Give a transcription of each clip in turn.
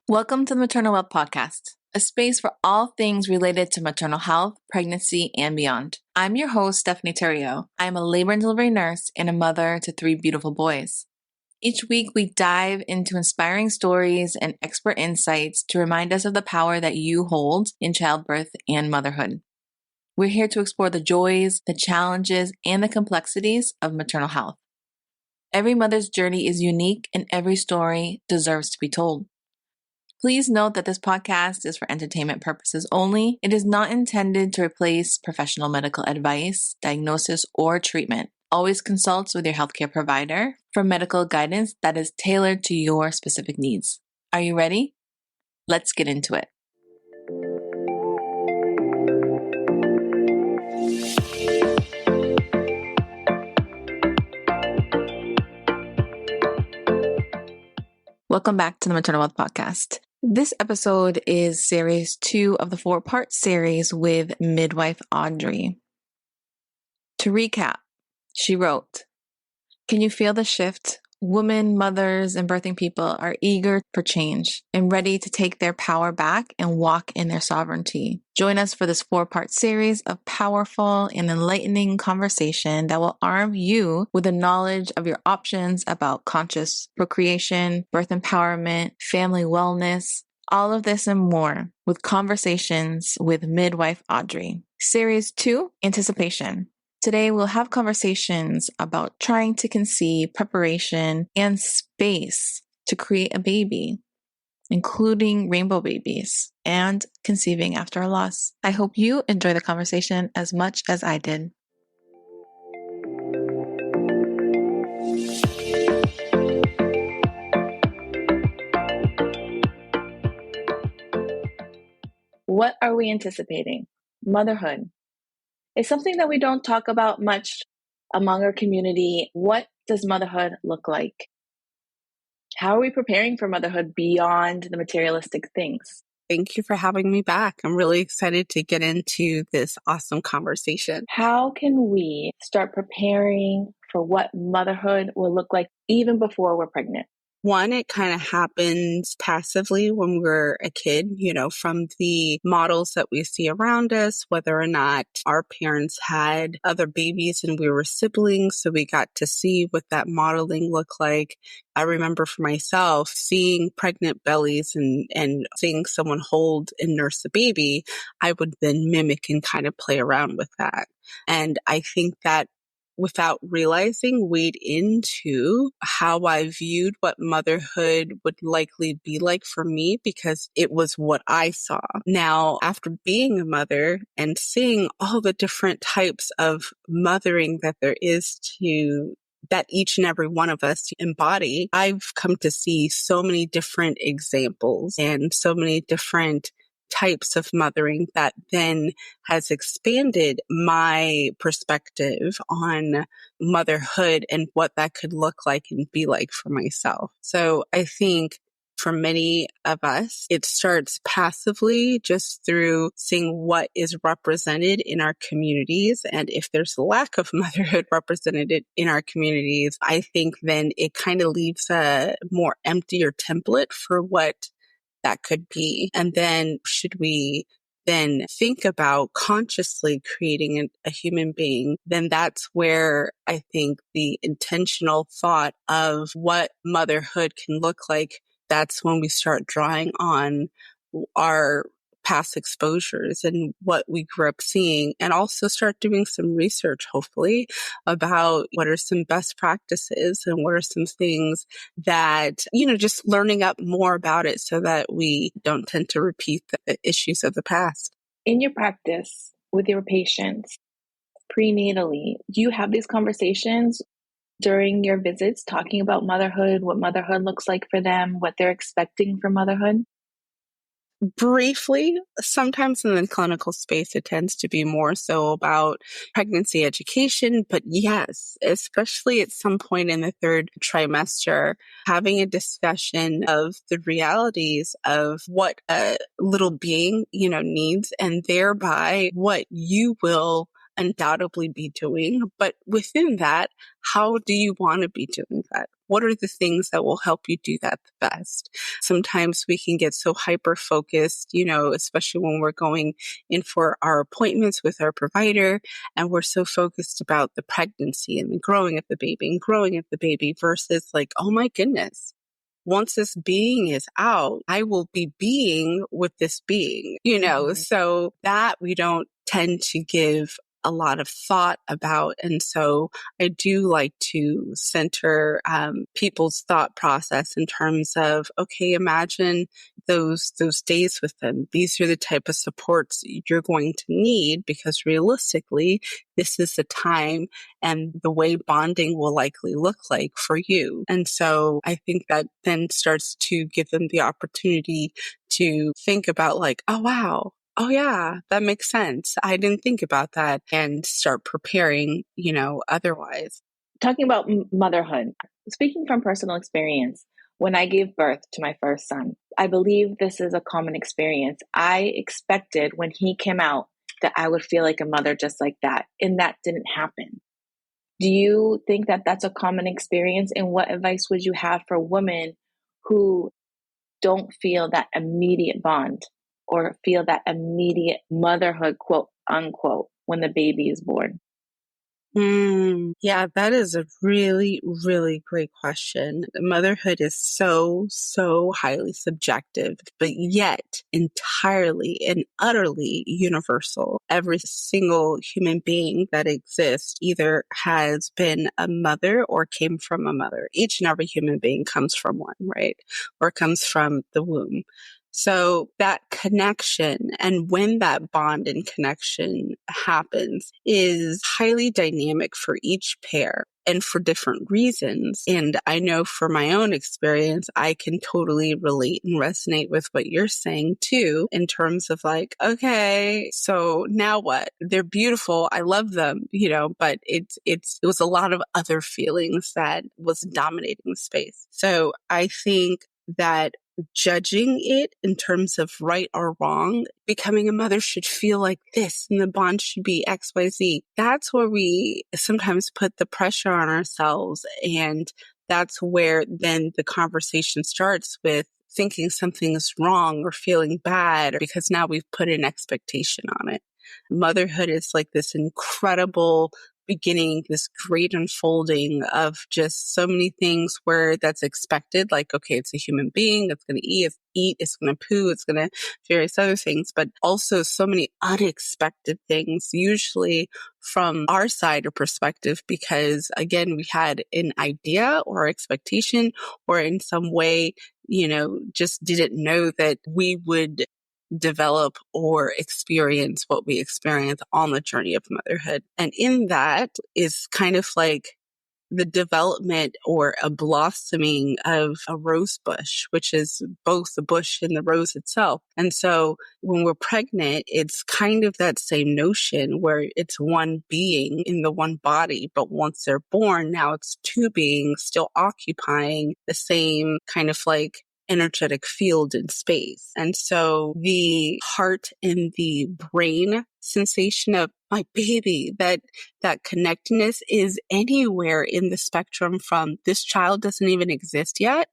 Welcome to the Maternal Wealth Podcast, a space for all things related to maternal health, pregnancy, and beyond. I'm your host, Stephanie Terrio. I am a labor and delivery nurse and a mother to 3 beautiful boys. Each week, we dive into inspiring stories and expert insights to remind us of the power that you hold in childbirth and motherhood. We're here to explore the joys, the challenges, and the complexities of maternal health. Every mother's journey is unique, and every story deserves to be told. Please note that this podcast is for entertainment purposes only. It is not intended to replace professional medical advice, diagnosis, or treatment. Always consult with your healthcare provider for medical guidance that is tailored to your specific needs. Are you ready? Let's get into it. Welcome back to the Maternal Wealth Podcast. This episode is series 2 of the 4-part series with midwife Audrey. To recap, she wrote, "Can you feel the shift? Women, mothers, and birthing people are eager for change and ready to take their power back and walk in their sovereignty. Join us for this 4-part series of powerful and enlightening conversation that will arm you with the knowledge of your options about conscious procreation, birth empowerment, family wellness, all of this and more with conversations with midwife Audrey. Series 2, Anticipation. Today, we'll have conversations about trying to conceive, preparation, and space to create a baby, including rainbow babies, and conceiving after a loss. I hope you enjoy the conversation as much as I did. What are we anticipating? Motherhood. It's something that we don't talk about much among our community. What does motherhood look like? How are we preparing for motherhood beyond the materialistic things? Thank you for having me back. I'm really excited to get into this awesome conversation. How can we start preparing for what motherhood will look like even before we're pregnant? One, it kind of happens passively when we're a kid, from the models that we see around us, whether or not our parents had other babies and we were siblings. So we got to see what that modeling looked like. I remember for myself seeing pregnant bellies and seeing someone hold and nurse a baby. I would then mimic and kind of play around with that. And I think that without realizing, weighed into how I viewed what motherhood would likely be like for me because it was what I saw. Now, after being a mother and seeing all the different types of mothering that there is that each and every one of us embody, I've come to see so many different examples and so many different types of mothering that then has expanded my perspective on motherhood and what that could look like and be like for myself. So I think for many of us, it starts passively just through seeing what is represented in our communities. And if there's a lack of motherhood represented in our communities, I think then it kind of leaves a more emptier template for what that could be. And then should we then think about consciously creating a human being, then that's where I think the intentional thought of what motherhood can look like, that's when we start drawing on our past exposures and what we grew up seeing, and also start doing some research, hopefully, about what are some best practices and what are some things that, just learning up more about it so that we don't tend to repeat the issues of the past. In your practice with your patients, prenatally, do you have these conversations during your visits talking about motherhood, what motherhood looks like for them, what they're expecting from motherhood? Briefly, sometimes in the clinical space, it tends to be more so about pregnancy education. But yes, especially at some point in the 3rd trimester, having a discussion of the realities of what a little being, needs, and thereby what you will undoubtedly be doing. But within that, how do you want to be doing that? What are the things that will help you do that the best? Sometimes we can get so hyper focused, especially when we're going in for our appointments with our provider, and we're so focused about the pregnancy and the growing of the baby and growing of the baby versus like, oh my goodness, once this being is out, I will be being with this being, so that we don't tend to give a lot of thought about. And so I do like to center people's thought process in terms of, okay, imagine those days with them. These are the type of supports you're going to need, because realistically, this is the time and the way bonding will likely look like for you. And so I think that then starts to give them the opportunity to think about like, oh, wow. Oh, yeah, that makes sense. I didn't think about that, and start preparing, otherwise. Talking about motherhood, speaking from personal experience, when I gave birth to my first son, I believe this is a common experience. I expected when he came out that I would feel like a mother just like that, and that didn't happen. Do you think that that's a common experience? And what advice would you have for women who don't feel that immediate bond or feel that immediate motherhood, quote unquote, when the baby is born? Yeah, that is a really, really great question. Motherhood is so, so highly subjective, but yet entirely and utterly universal. Every single human being that exists either has been a mother or came from a mother. Each and every human being comes from one, right? Or comes from the womb. So that connection, and when that bond and connection happens, is highly dynamic for each pair and for different reasons. And I know for my own experience, I can totally relate and resonate with what you're saying too, in terms of like, okay, so now what? They're beautiful. I love them, but it was a lot of other feelings that was dominating the space. So I think that judging it in terms of right or wrong, becoming a mother should feel like this and the bond should be XYZ. That's where we sometimes put the pressure on ourselves. And that's where then the conversation starts with thinking something is wrong or feeling bad, because now we've put an expectation on it. Motherhood is like this incredible beginning, this great unfolding of just so many things where that's expected. Like, okay, it's a human being. It's going to eat, it's going to poo, it's going to various other things, but also so many unexpected things, usually from our side or perspective, because again, we had an idea or expectation, or in some way, just didn't know that we would develop or experience what we experience on the journey of motherhood. And in that is kind of like the development or a blossoming of a rose bush, which is both the bush and the rose itself. And so when we're pregnant, it's kind of that same notion where it's one being in the one body, but once they're born, now it's two beings still occupying the same kind of like energetic field in space. And so the heart and the brain sensation of my baby, that connectedness is anywhere in the spectrum from this child doesn't even exist yet.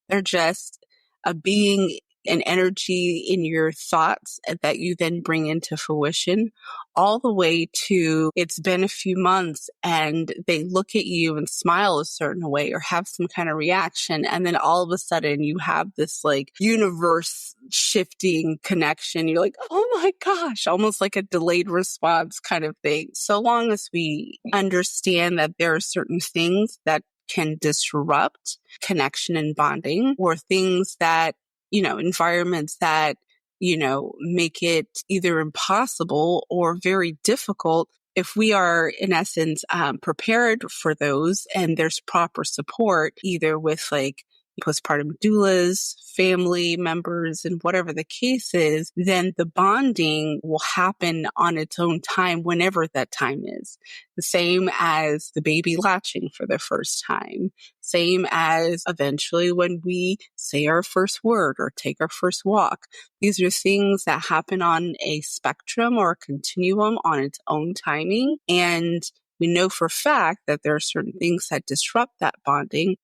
They're just a being, an energy in your thoughts that you then bring into fruition, all the way to it's been a few months and they look at you and smile a certain way or have some kind of reaction. And then all of a sudden you have this like universe shifting connection. You're like, oh my gosh, almost like a delayed response kind of thing. So long as we understand that there are certain things that can disrupt connection and bonding, or things that, environments that, make it either impossible or very difficult. If we are, in essence, prepared for those, and there's proper support, either with like postpartum doulas, family members, and whatever the case is, then the bonding will happen on its own time whenever that time is. The same as the baby latching for the first time. Same as eventually when we say our first word or take our first walk. These are things that happen on a spectrum or a continuum on its own timing. And we know for a fact that there are certain things that disrupt that bonding.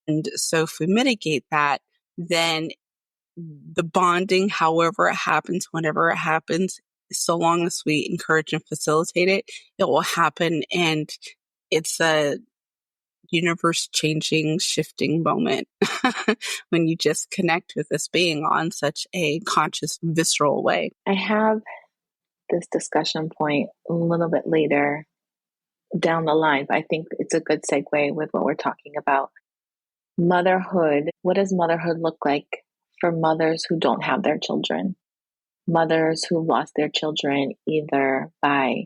And so if we mitigate that, then the bonding, however it happens, whenever it happens, so long as we encourage and facilitate it, it will happen. And it's a universe changing, shifting moment when you just connect with this being on such a conscious, visceral way. I have this discussion point a little bit later down the line, but I think it's a good segue with what we're talking about. Motherhood. What does motherhood look like for mothers who don't have their children? Mothers who've lost their children either by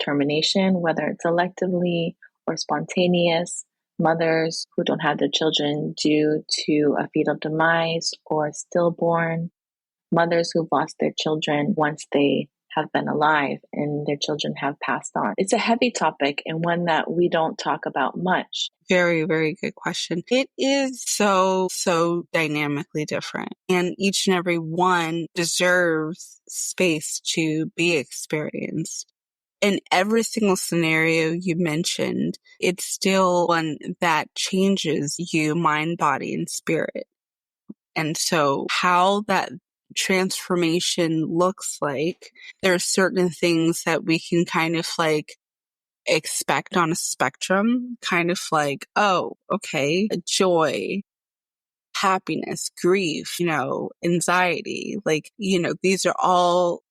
termination, whether it's electively or spontaneous, mothers who don't have their children due to a fetal demise or stillborn, mothers who've lost their children once they have been alive and their children have passed on. It's a heavy topic and one that we don't talk about much. Very, very good question. It is so dynamically different, and each and every one deserves space to be experienced. In every single scenario you mentioned, it's still one that changes you, mind, body, and spirit. And so how that transformation looks like, there are certain things that we can kind of like expect on a spectrum, kind of like, oh, okay, joy, happiness, grief, anxiety, like, these are all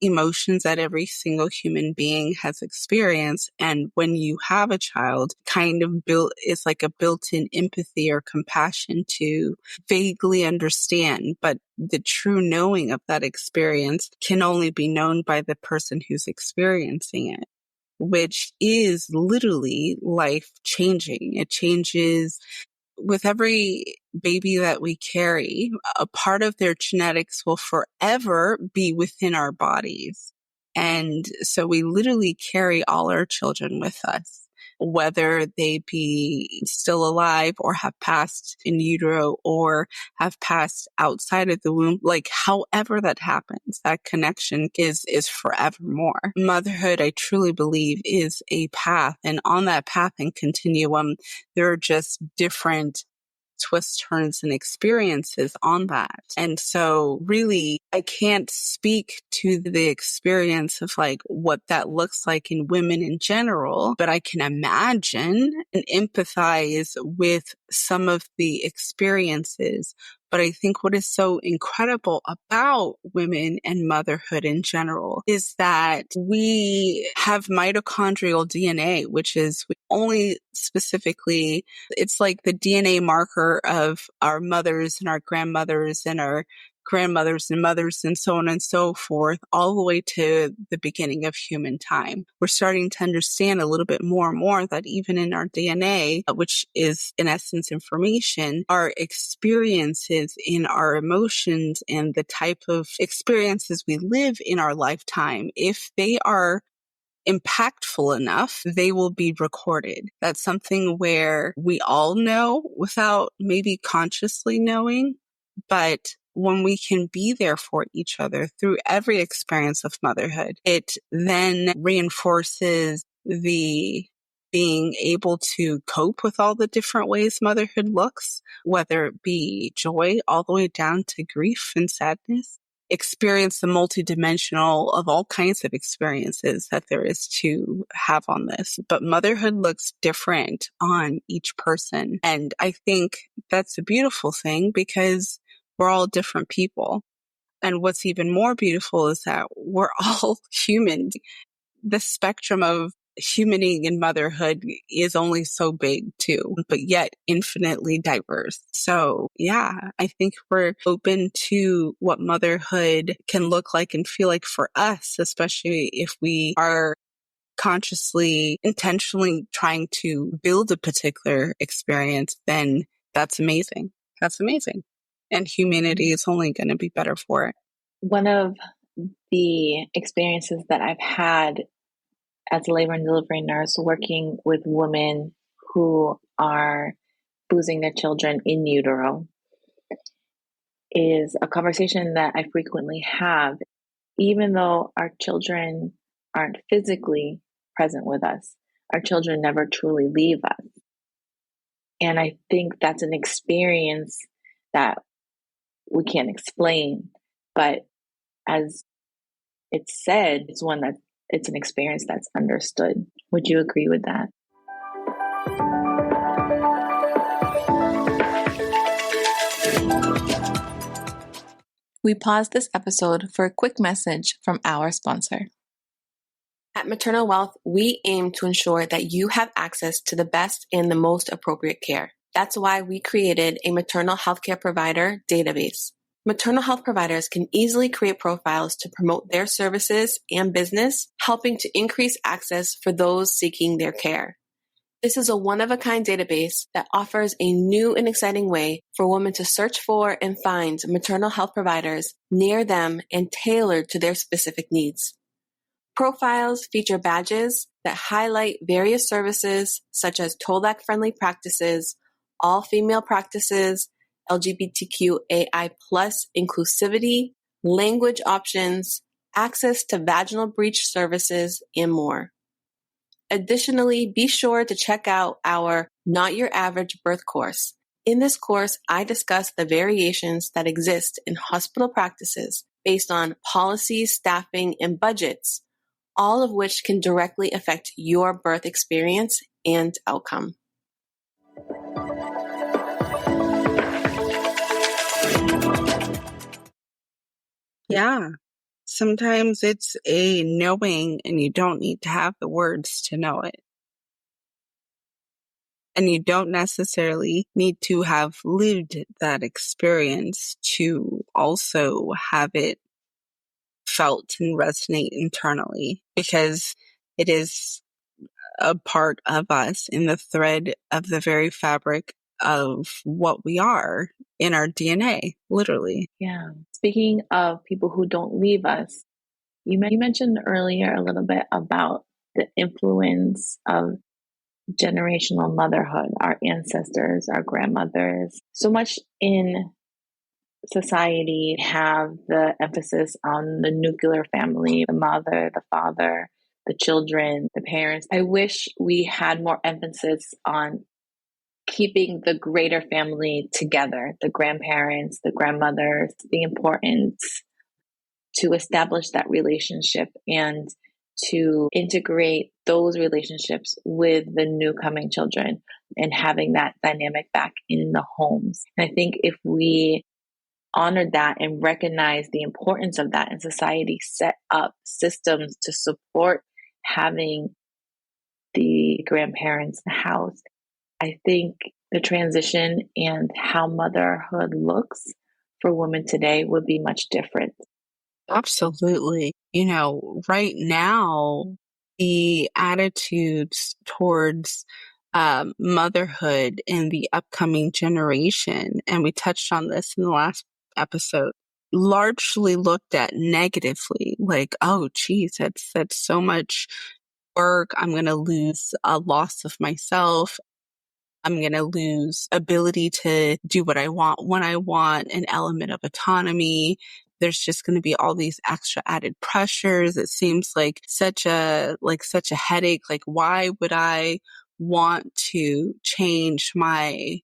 emotions that every single human being has experienced. And when you have a child, kind of it's like a built-in empathy or compassion to vaguely understand. But the true knowing of that experience can only be known by the person who's experiencing it, which is literally life changing. It changes with every baby that we carry. A part of their genetics will forever be within our bodies. And so we literally carry all our children with us, whether they be still alive or have passed in utero or have passed outside of the womb. Like however that happens, that connection is forevermore. Motherhood, I truly believe, is a path. And on that path and continuum, there are just different twists, turns, and experiences on that. And so really, I can't speak to the experience of like what that looks like in women in general, but I can imagine and empathize with some of the experiences. But I think what is so incredible about women and motherhood in general is that we have mitochondrial DNA, which is only specifically, it's like the DNA marker of our mothers and our grandmothers and our grandmothers and mothers and so on and so forth, all the way to the beginning of human time. We're starting to understand a little bit more and more that even in our DNA, which is in essence information, our experiences in our emotions and the type of experiences we live in our lifetime, if they are impactful enough, they will be recorded. That's something where we all know without maybe consciously knowing, but when we can be there for each other through every experience of motherhood, it then reinforces the being able to cope with all the different ways motherhood looks, whether it be joy all the way down to grief and sadness. Experience the multidimensional of all kinds of experiences that there is to have on this. But motherhood looks different on each person. And I think that's a beautiful thing because we're all different people. And what's even more beautiful is that we're all human. The spectrum of humaning and motherhood is only so big too, but yet infinitely diverse. So yeah, I think we're open to what motherhood can look like and feel like for us, especially if we are consciously, intentionally trying to build a particular experience, then that's amazing. That's amazing. And humanity is only going to be better for it. One of the experiences that I've had as a labor and delivery nurse working with women who are losing their children in utero is a conversation that I frequently have. Even though our children aren't physically present with us, our children never truly leave us. And I think that's an experience that we can't explain. But as it's said, it's an experience that's understood. Would you agree with that? We paused this episode for a quick message from our sponsor. At Maternal Wealth, we aim to ensure that you have access to the best and the most appropriate care. That's why we created a maternal healthcare provider database. Maternal health providers can easily create profiles to promote their services and business, helping to increase access for those seeking their care. This is a one-of-a-kind database that offers a new and exciting way for women to search for and find maternal health providers near them and tailored to their specific needs. Profiles feature badges that highlight various services such as TOLAC-friendly practices, all-female practices, LGBTQAI+ inclusivity, language options, access to vaginal breach services, and more. Additionally, be sure to check out our Not Your Average Birth course. In this course, I discuss the variations that exist in hospital practices based on policies, staffing, and budgets, all of which can directly affect your birth experience and outcome. Yeah. Sometimes it's a knowing and you don't need to have the words to know it. And you don't necessarily need to have lived that experience to also have it felt and resonate internally, because it is a part of us in the thread of the very fabric of what we are in our DNA, literally. Yeah. Speaking of people who don't leave us, you mentioned earlier a little bit about the influence of generational motherhood, our ancestors, our grandmothers. So much in society have the emphasis on the nuclear family, the mother, the father, the children, the parents. I wish we had more emphasis on keeping the greater family together, the grandparents, the grandmothers, the importance to establish that relationship and to integrate those relationships with the new coming children and having that dynamic back in the homes. And I think if we honored that and recognized the importance of that, and society set up systems to support having the grandparents in the house, I think the transition and how motherhood looks for women today would be much different. Absolutely. Right now, the attitudes towards motherhood in the upcoming generation, and we touched on this in the last episode, largely looked at negatively, like, oh, geez, that's so much work. I'm going to lose a loss of myself. I'm going to lose ability to do what I want when I want, an element of autonomy. There's just going to be all these extra added pressures. It seems like such a headache. Like, why would I want to change my,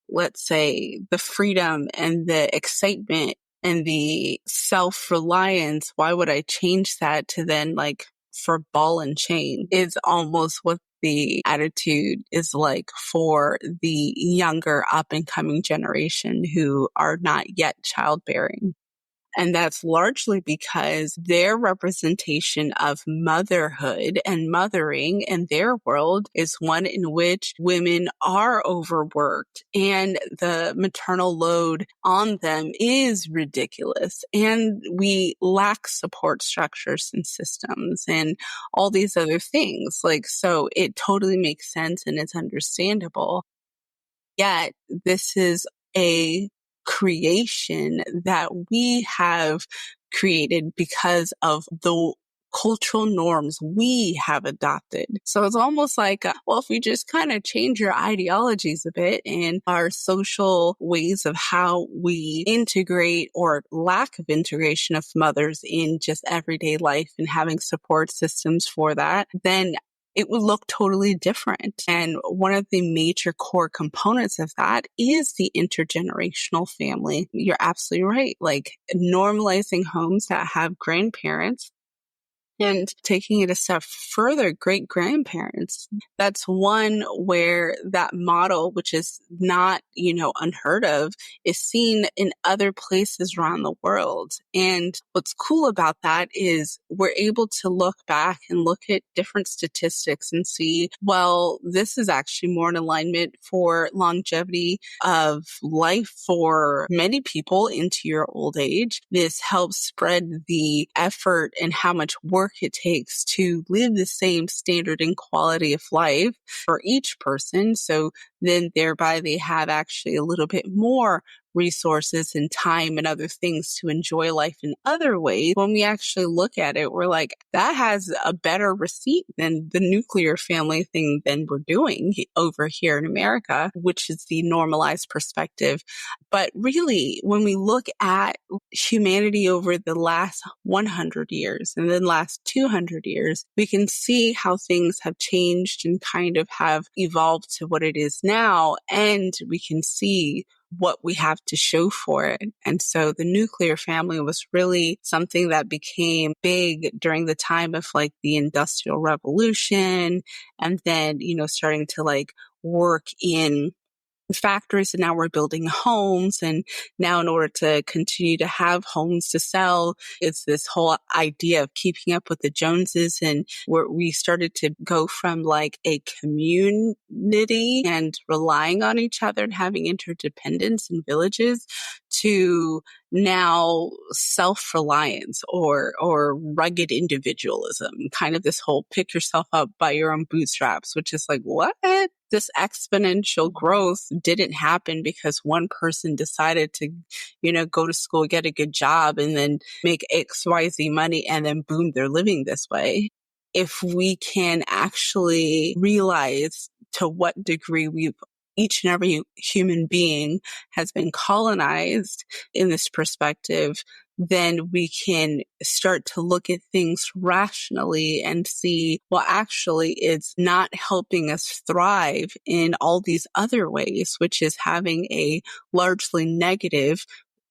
let's say, the freedom and the excitement and the self-reliance? Why would I change that to then for ball and chain? Is almost what the attitude is like for the younger up and coming generation who are not yet childbearing. And that's largely because their representation of motherhood and mothering in their world is one in which women are overworked and the maternal load on them is ridiculous. And we lack support structures and systems and all these other things. So it totally makes sense and it's understandable. Yet this is a creation that we have created because of the cultural norms we have adopted. So it's almost like, if we just kind of change your ideologies a bit and our social ways of how we integrate or lack of integration of mothers in just everyday life and having support systems for that, then it would look totally different. And one of the major core components of that is the intergenerational family. You're absolutely right. Like normalizing homes that have grandparents and taking it a step further, great grandparents. That's one where that model, which is not, unheard of, is seen in other places around the world. And what's cool about that is we're able to look back and look at different statistics and see, well, this is actually more in alignment for longevity of life for many people into your old age. This helps spread the effort and how much work it takes to live the same standard and quality of life for each person. So then thereby they have actually a little bit more resources and time and other things to enjoy life in other ways. When we actually look at it, we're like, that has a better receipt than the nuclear family thing than we're doing over here in America, which is the normalized perspective. But really, when we look at humanity over the last 100 years and then last 200 years, we can see how things have changed and kind of have evolved to what it is now. And we can see what we have to show for it. And so the nuclear family was really something that became big during the time of like the Industrial Revolution, and then, starting to like work in factories, and now we're building homes. And now in order to continue to have homes to sell, it's this whole idea of keeping up with the Joneses. And where we started to go from like a community and relying on each other and having interdependence in villages to now self-reliance or rugged individualism, kind of this whole pick yourself up by your own bootstraps, which is like, what? This exponential growth didn't happen because one person decided to, go to school, get a good job, and then make XYZ money, and then boom, they're living this way. If we can actually realize to what degree each and every human being has been colonized in this perspective, then we can start to look at things rationally and see, well, actually, it's not helping us thrive in all these other ways, which is having a largely negative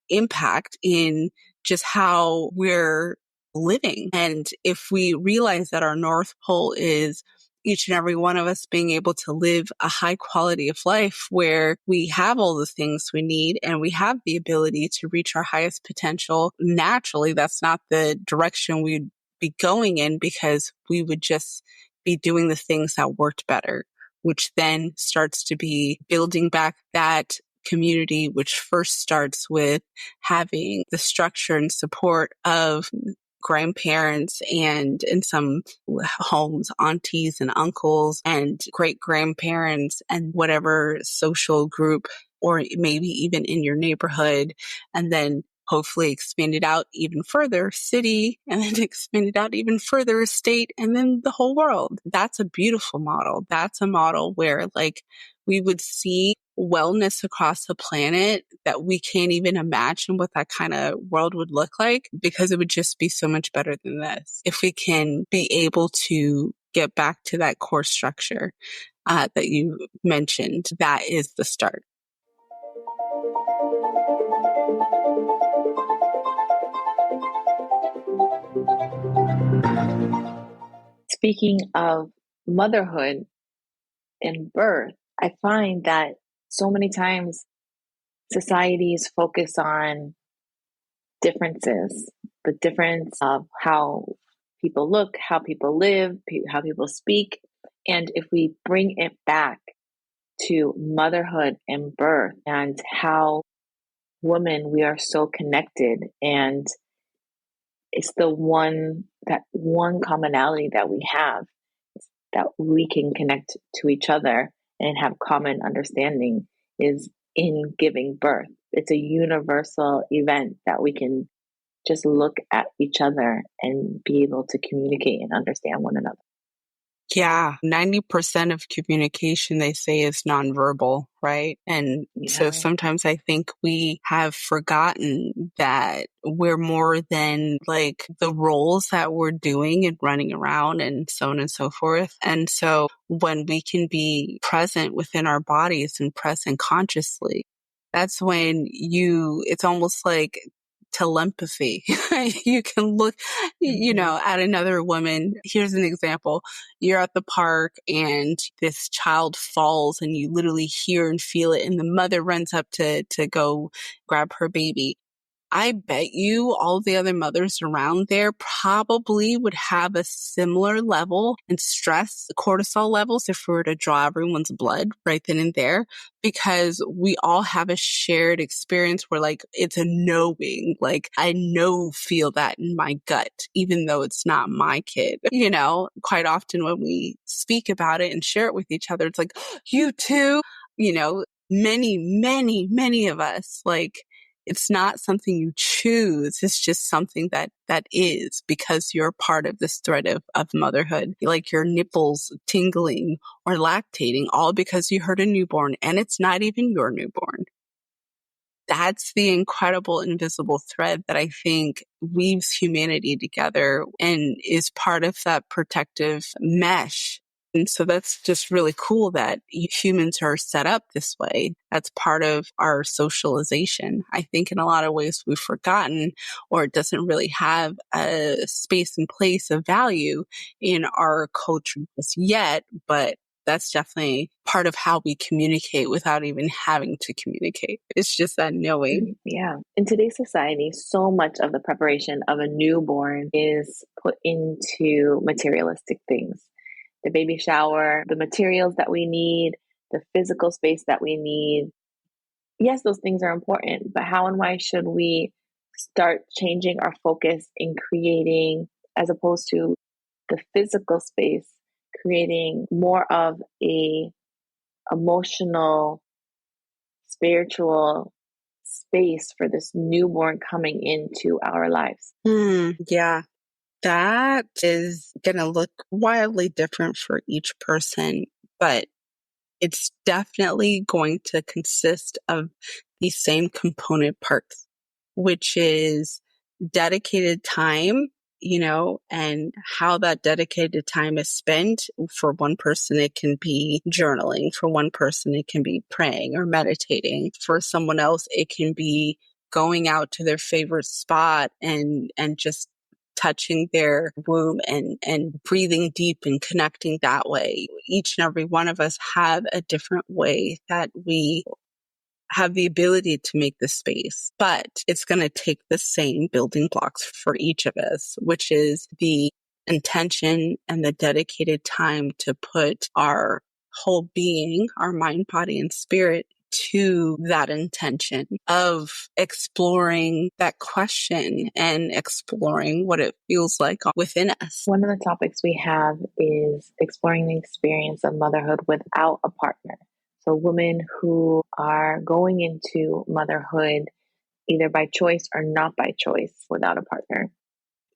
impact in just how we're living. And if we realize that our North Pole is each and every one of us being able to live a high quality of life where we have all the things we need and we have the ability to reach our highest potential naturally, that's not the direction we'd be going in, because we would just be doing the things that worked better, which then starts to be building back that community, which first starts with having the structure and support of grandparents and in some homes, aunties and uncles and great grandparents and whatever social group, or maybe even in your neighborhood, and then hopefully expand it out even further, city, and then expand it out even further, state, and then the whole world. That's a beautiful model. That's a model where like we would see wellness across the planet that we can't even imagine what that kind of world would look like, because it would just be so much better than this. If we can be able to get back to that core structure that you mentioned, that is the start. Speaking of motherhood and birth, I find that so many times societies focus on differences, the difference of how people look, how people live, how people speak. And if we bring it back to motherhood and birth and how women, we are so connected, and it's that one commonality that we have, that we can connect to each other and have common understanding, is in giving birth. It's a universal event that we can just look at each other and be able to communicate and understand one another. Yeah, 90% of communication, they say, is nonverbal, right? And so sometimes I think we have forgotten that we're more than like the roles that we're doing and running around and so on and so forth. And so when we can be present within our bodies and present consciously, that's when it's almost like telepathy. You can look, at another woman. Here's an example. You're at the park and this child falls and you literally hear and feel it. And the mother runs up to go grab her baby. I bet you all the other mothers around there probably would have a similar level in stress, cortisol levels, if we were to draw everyone's blood right then and there, because we all have a shared experience where like it's a knowing, like I feel that in my gut, even though it's not my kid. Quite often when we speak about it and share it with each other, it's like, you too, many, many, many of us, like, it's not something you choose. It's just something that is because you're part of this thread of motherhood, like your nipples tingling or lactating, all because you heard a newborn and it's not even your newborn. That's the incredible invisible thread that I think weaves humanity together and is part of that protective mesh. And so that's just really cool that humans are set up this way. That's part of our socialization. I think in a lot of ways we've forgotten, or it doesn't really have a space and place of value in our culture just yet, but that's definitely part of how we communicate without even having to communicate. It's just that knowing. Yeah. In today's society, so much of the preparation of a newborn is put into materialistic things. The baby shower, the materials that we need, the physical space that we need. Yes, those things are important, but how and why should we start changing our focus in creating, as opposed to the physical space, creating more of a emotional, spiritual space for this newborn coming into our lives? Yeah. That is going to look wildly different for each person, but it's definitely going to consist of the same component parts, which is dedicated time, and how that dedicated time is spent. For one person, it can be journaling. For one person, it can be praying or meditating. For someone else, it can be going out to their favorite spot and just touching their womb and breathing deep and connecting that way. Each and every one of us have a different way that we have the ability to make the space, but it's going to take the same building blocks for each of us, which is the intention and the dedicated time to put our whole being, our mind, body, and spirit to that intention of exploring that question and exploring what it feels like within us. One of the topics we have is exploring the experience of motherhood without a partner. So women who are going into motherhood either by choice or not by choice without a partner.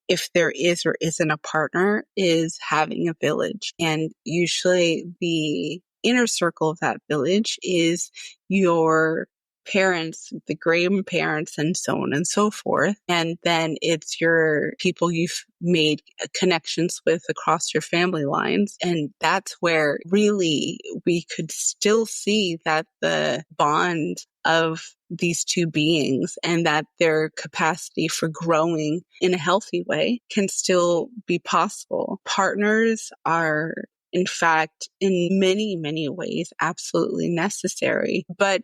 If there is or isn't a partner, is having a village. And usually the inner circle of that village is your parents, the grandparents, and so on and so forth. And then it's your people you've made connections with across your family lines. And that's where really we could still see that the bond of these two beings and that their capacity for growing in a healthy way can still be possible. Partners are, in fact, in many, many ways, absolutely necessary, but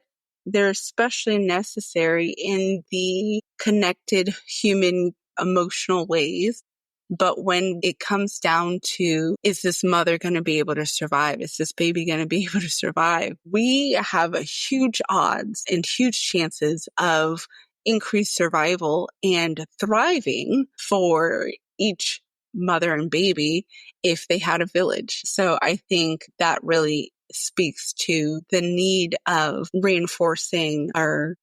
they're especially necessary in the connected human emotional ways. But when it comes down to, is this mother going to be able to survive? Is this baby going to be able to survive? We have a huge odds and huge chances of increased survival and thriving for each mother and baby if they had a village. So I think that really speaks to the need of reinforcing our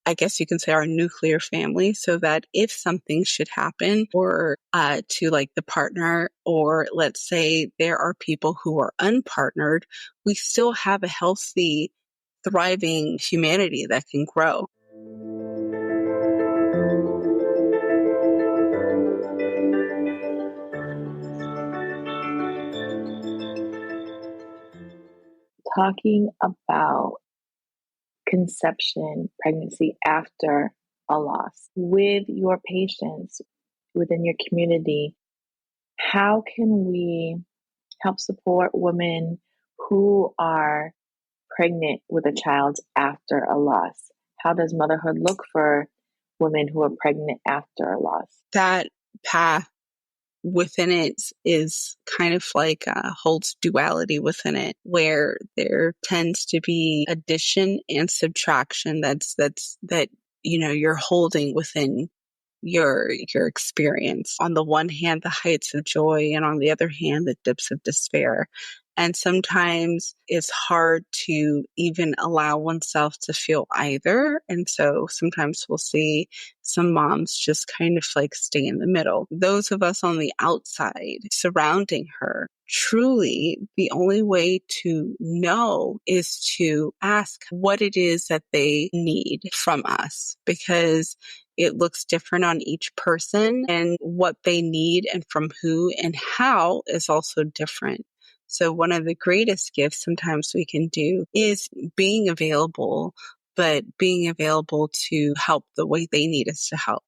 I guess you can say our nuclear family, so that if something should happen or to like the partner, or let's say there are people who are unpartnered, we still have a healthy, thriving humanity that can grow. Talking about conception, pregnancy after a loss, with your patients within your community, how can we help support women who are pregnant with a child after a loss? How does motherhood look for women who are pregnant after a loss? That path within it is kind of like holds duality within it, where there tends to be addition and subtraction that you're holding within your experience. On the one hand, the heights of joy, and on the other hand, the dips of despair. And sometimes it's hard to even allow oneself to feel either. And so sometimes we'll see some moms just kind of like stay in the middle. Those of us on the outside surrounding her, truly the only way to know is to ask what it is that they need from us, because it looks different on each person, and what they need and from who and how is also different. So one of the greatest gifts sometimes we can do is being available, but being available to help the way they need us to help.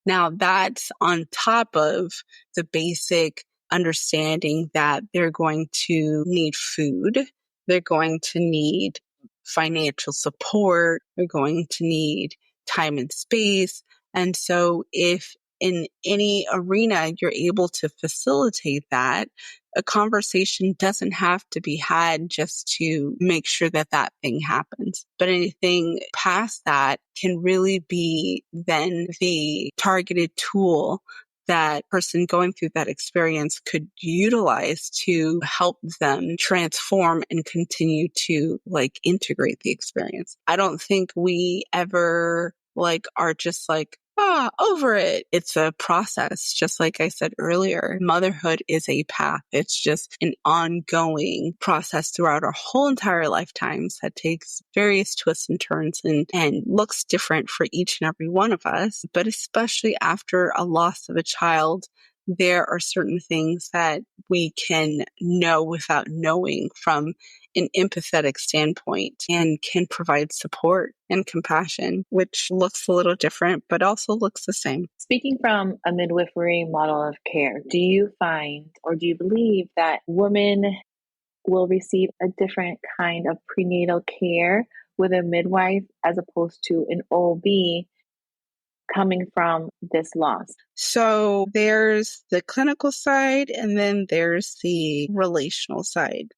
Now, that's on top of the basic understanding that they're going to need food, they're going to need financial support, they're going to need time and space. And so if in any arena you're able to facilitate that, a conversation doesn't have to be had just to make sure that that thing happens. But anything past that can really be then the targeted tool that person going through that experience could utilize to help them transform and continue to like integrate the experience. I don't think we ever are just over it. It's a process. Just like I said earlier, motherhood is a path. It's just an ongoing process throughout our whole entire lifetimes that takes various twists and turns and looks different for each and every one of us. But especially after a loss of a child, there are certain things that we can know without knowing from an empathetic standpoint, and can provide support and compassion, which looks a little different, but also looks the same. Speaking from a midwifery model of care, do you find or do you believe that women will receive a different kind of prenatal care with a midwife as opposed to an OB coming from this loss? So there's the clinical side, and then there's the relational side.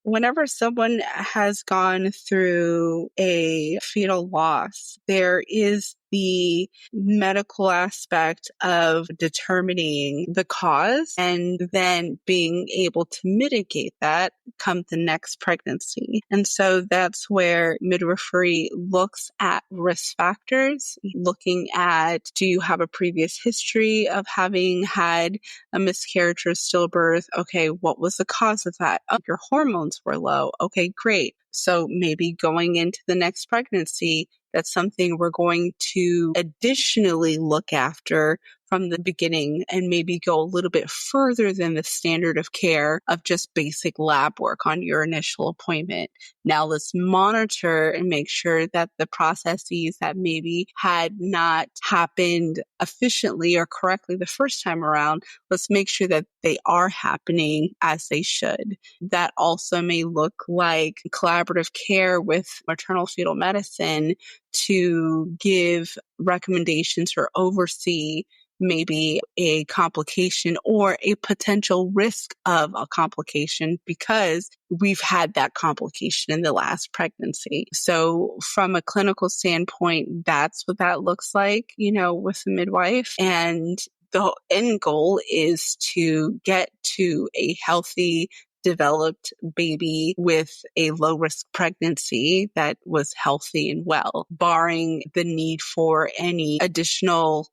Whenever someone has gone through a fetal loss, there is the medical aspect of determining the cause and then being able to mitigate that come the next pregnancy. And so that's where midwifery looks at risk factors, looking at, do you have a previous history of having had a miscarriage or stillbirth? Okay, what was the cause of that? Oh, your hormones were low. Okay, great. So maybe going into the next pregnancy, that's something we're going to additionally look after from the beginning, and maybe go a little bit further than the standard of care of just basic lab work on your initial appointment. Now let's monitor and make sure that the processes that maybe had not happened efficiently or correctly the first time around, let's make sure that they are happening as they should. That also may look like collaborative care with maternal fetal medicine to give recommendations or oversee maybe a complication or a potential risk of a complication because we've had that complication in the last pregnancy. So from a clinical standpoint, that's what that looks like, with a midwife. And the end goal is to get to a healthy developed baby with a low risk pregnancy that was healthy and well, barring the need for any additional,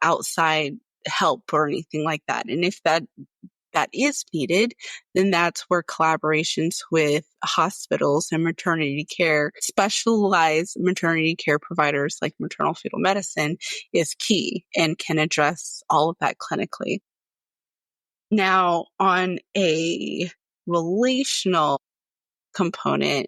outside help or anything like that. And if that is needed, then that's where collaborations with hospitals and maternity care, specialized maternity care providers like maternal fetal medicine is key and can address all of that clinically. Now, on a relational component,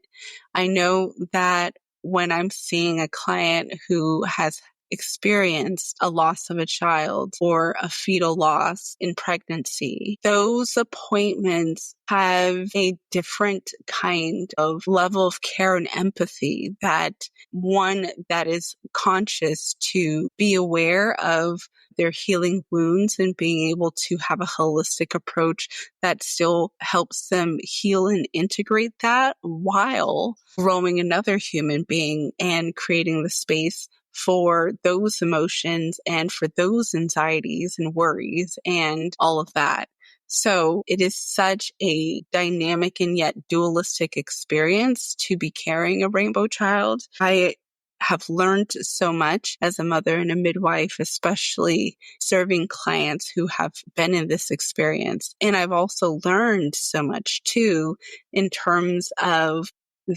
I know that when I'm seeing a client who has experienced a loss of a child or a fetal loss in pregnancy, those appointments have a different kind of level of care and empathy, that one that is conscious to be aware of their healing wounds and being able to have a holistic approach that still helps them heal and integrate that while growing another human being and creating the space for those emotions and for those anxieties and worries and all of that. So it is such a dynamic and yet dualistic experience to be carrying a rainbow child. I have learned so much as a mother and a midwife, especially serving clients who have been in this experience. And I've also learned so much too, in terms of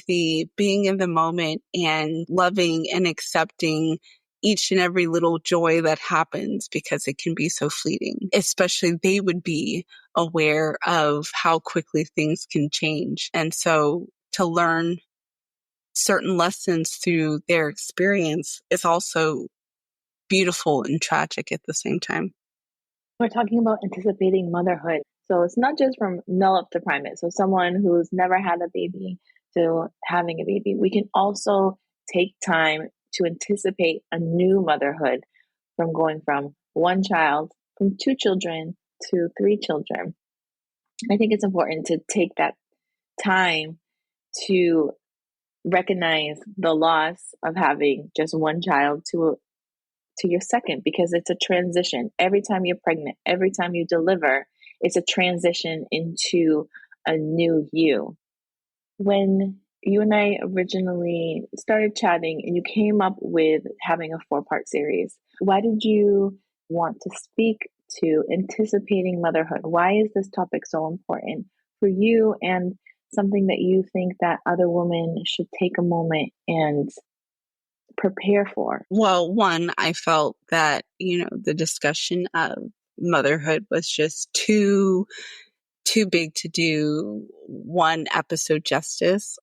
the being in the moment and loving and accepting each and every little joy that happens, because it can be so fleeting. Especially they would be aware of how quickly things can change. And so to learn certain lessons through their experience is also beautiful and tragic at the same time. We're talking about anticipating motherhood. So it's not just from null up to primate. So someone who's never had a baby to having a baby. We can also take time to anticipate a new motherhood, from going from one child, from 2 children to 3 children. I think it's important to take that time to recognize the loss of having just one child to your second, because it's a transition. Every time you're pregnant, every time you deliver, it's a transition into a new you. When you and I originally started chatting and you came up with having a 4-part series, why did you want to speak to anticipating motherhood? Why is this topic so important for you, and something that you think that other women should take a moment and prepare for? Well, one, I felt that, the discussion of motherhood was just too big to do one episode justice.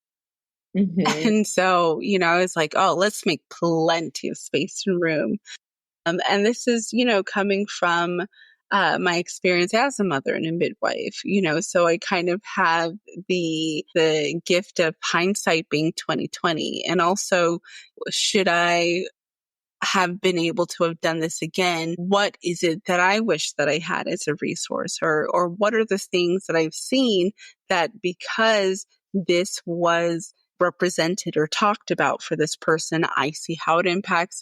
Mm-hmm. And so, I was like, oh, let's make plenty of space and room. And this is, coming from my experience as a mother and a midwife, so I kind of have the gift of hindsight being 2020. And also, should I have been able to have done this again, what is it that I wish that I had as a resource, or what are the things that I've seen that, because this was represented or talked about for this person, I see how it impacts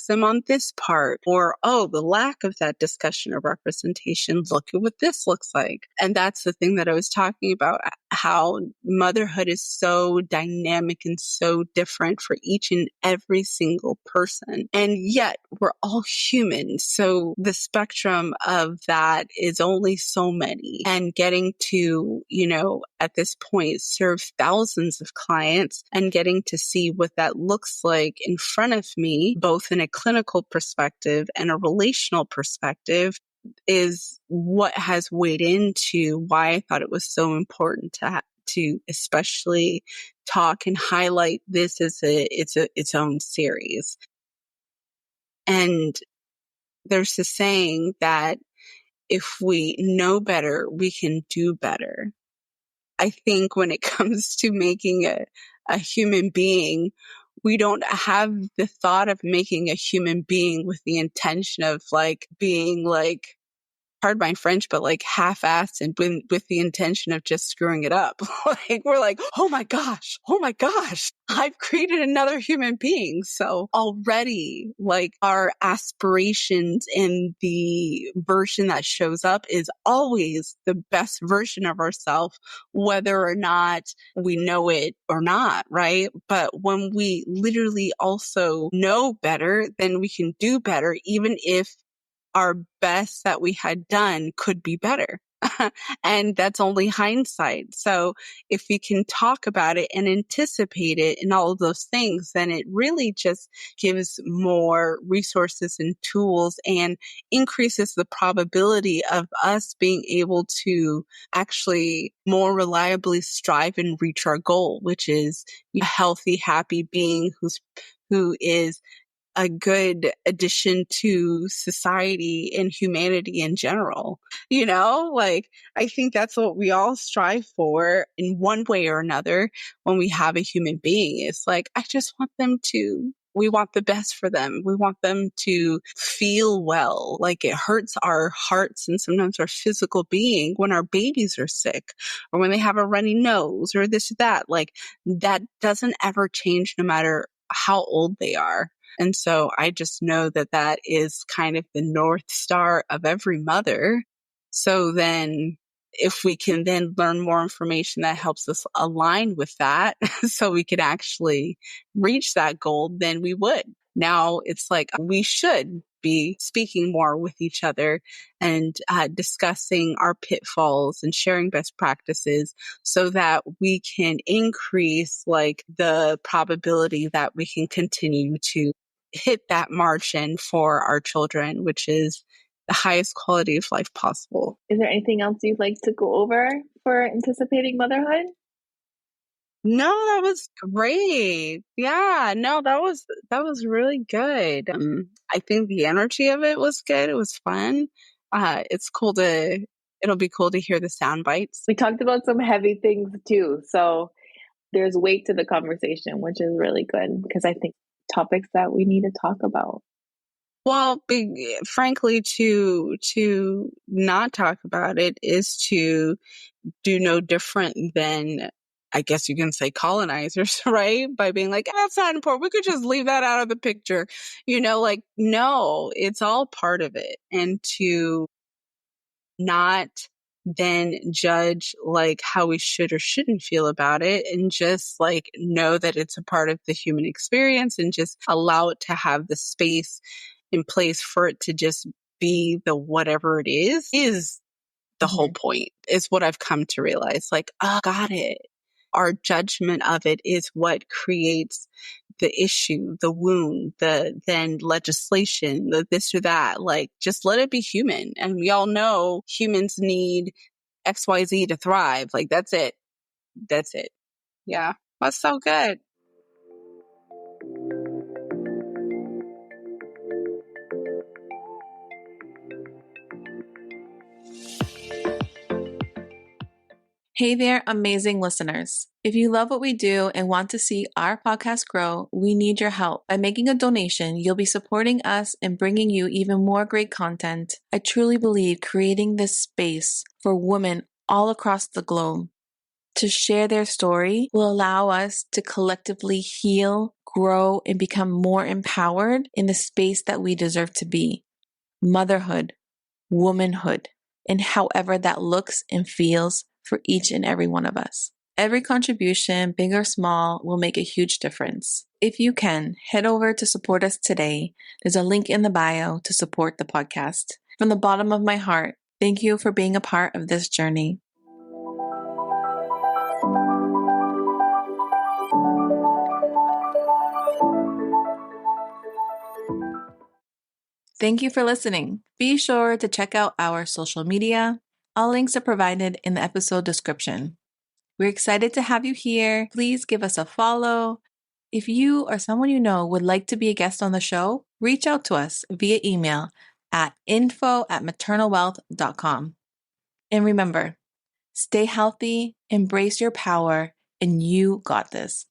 them on this part, or, oh, the lack of that discussion or representation, look at what this looks like. And that's the thing that I was talking about, how motherhood is so dynamic and so different for each and every single person. And yet we're all human. So the spectrum of that is only so many. And getting to, at this point, serve thousands of clients and getting to see what that looks like in front of me, both in a clinical perspective and a relational perspective, is what has weighed into why I thought it was so important to especially talk and highlight this as its own series. And there's the saying that if we know better, we can do better. I think when it comes to making a human being, we don't have the thought of making a human being with the intention of being pardon my French, but like half-assed and with the intention of just screwing it up. Like we're like, oh my gosh, I've created another human being. So already like our aspirations and the version that shows up is always the best version of ourselves, whether or not we know it or not, right? But when we literally also know better, then we can do better, even if our best that we had done could be better. And that's only hindsight. So if we can talk about it and anticipate it and all of those things, then it really just gives more resources and tools and increases the probability of us being able to actually more reliably strive and reach our goal, which is a healthy, happy being who is a good addition to society and humanity in general. Like I think that's what we all strive for in one way or another when we have a human being. It's like, we want the best for them. We want them to feel well. Like it hurts our hearts and sometimes our physical being when our babies are sick or when they have a runny nose or this or that. Like that doesn't ever change no matter how old they are. And so I just know that that is kind of the North Star of every mother. So then if we can then learn more information that helps us align with that so we could actually reach that goal, then we would. Now it's like we should be speaking more with each other and discussing our pitfalls and sharing best practices so that we can increase like the probability that we can continue to hit that margin for our children, which is the highest quality of life possible. Is there anything else you'd like to go over for anticipating motherhood? No, that was great. Yeah, no, that was really good. I think the energy of it was good. It was fun. It'll be cool to hear the sound bites. We talked about some heavy things too. So there's weight to the conversation, which is really good because I think topics that we need to talk about. Well, frankly, to not talk about it is to do no different than, I guess you can say, colonizers, right? By being like, that's not important. We could just leave that out of the picture. Like, no, it's all part of it. And to not then judge like how we should or shouldn't feel about it and just like know that it's a part of the human experience and just allow it to have the space in place for it to just be the whatever it is the whole point, is what I've come to realize. Like, oh, got it. Our judgment of it is what creates the issue, the wound, the then legislation, the this or that. Like, just let it be human. And we all know humans need XYZ to thrive. Like, that's it. That's it. Yeah. That's so good. Hey there, amazing listeners. If you love what we do and want to see our podcast grow, we need your help. By making a donation, you'll be supporting us and bringing you even more great content. I truly believe creating this space for women all across the globe to share their story will allow us to collectively heal, grow, and become more empowered in the space that we deserve to be. Motherhood, womanhood, and however that looks and feels for each and every one of us. Every contribution, big or small, will make a huge difference. If you can, head over to support us today. There's a link in the bio to support the podcast. From the bottom of my heart, thank you for being a part of this journey. Thank you for listening. Be sure to check out our social media. All links are provided in the episode description. We're excited to have you here. Please give us a follow. If you or someone you know would like to be a guest on the show, reach out to us via email at info@maternalwealth.com. And remember, stay healthy, embrace your power, and you got this.